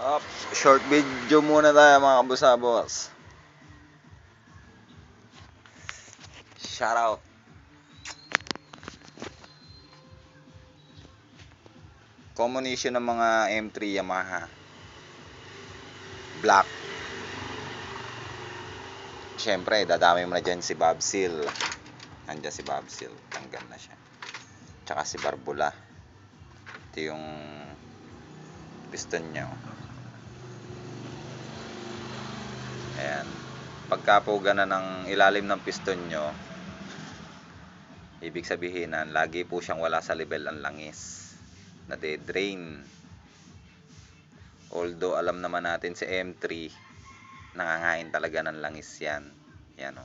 Up, short video muna tayo mga kabusabos. Shout out. Common issue ng mga M3 Yamaha. Black. Siyempre, dadami mo na dyan si Bob Seal. Nandiyan si Bob Seal. Tanggal na siya. Tsaka si Barbula. Ito yung piston niya. Ayan. Pagka po gana ng ilalim ng piston nyo, ibig sabihin na lagi po siyang wala sa level ang langis. Nade-drain. Although alam naman natin si M3, nangangain talaga ng langis yan. Yan o.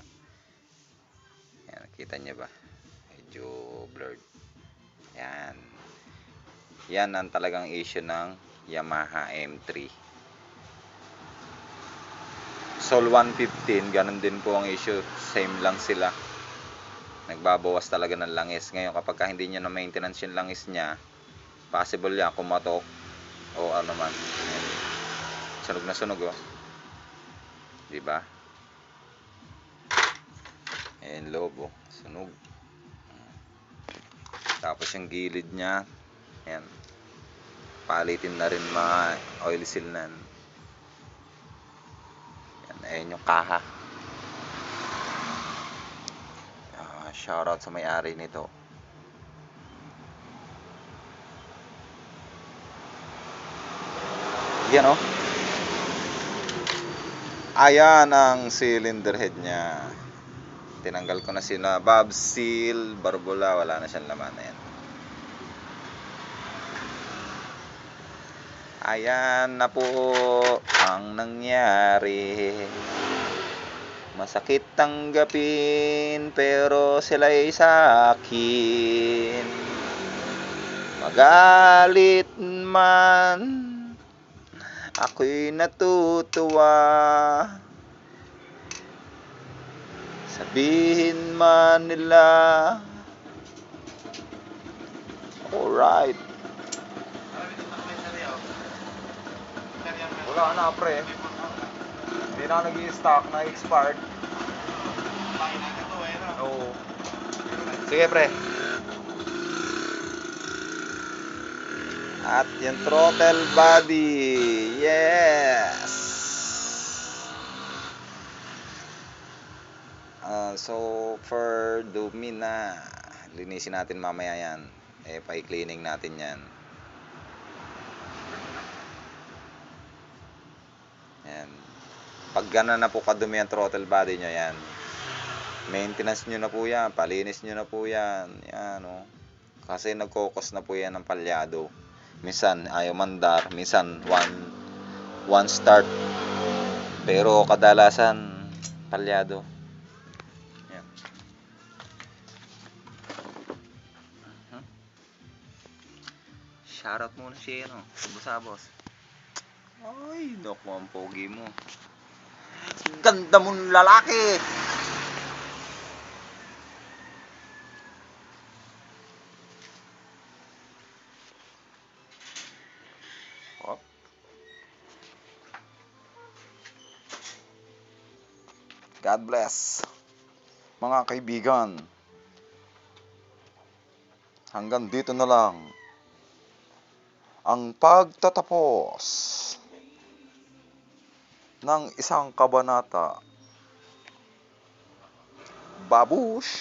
Yan, nakita nyo ba? Medyo blurred. Yan. Yan ang talagang issue ng Yamaha M3. Sol 115, ganun din po ang issue. Same lang sila. Nagbabawas talaga ng langis. Ngayon kapag hindi nyo na maintenance yung langis nya, possible yan kumatok o ano man. Ayan. Sunog na sunog oh. Diba? Ayan loob oh. Sunog. Tapos yung gilid nya, ayan. Palitin na rin mga oil seal na. Ayan yung kaha. Shoutout sa may-ari nito. Yan o. Ayan ang cylinder head nya. Tinanggal ko na sila Bob Seal, Barbula, wala na siyang laman. Ayan. Ayan na po ang nangyari. Masakit tanggapin pero sila'y sa'kin. Magalit man, ako'y natutuwa. Sabihin man nila, alright. Wala na pre. Hindi na nag-i-stock, na-expired. Oo. Sige pre. At yung throttle body. Yes. So for dumi na. Linisin natin mamaya yan. Pa-cleaning natin yan. Yan. Pag gana na po kadumi ang throttle body nyo yan, maintenance nyo na po yan, palinis nyo na po yan. Yan o. Kasi nagkokos na po yan ng palyado. Minsan ayaw mandar, minsan one start. Pero kadalasan palyado. Yan. Shoutout muna siya ano, Busabos. Ay, naku ang pogi mo. Ganda mong lalaki. Oh. God bless. Mga kaibigan. Hanggang dito na lang ang pagtatapos ng isang kabanata. Babush!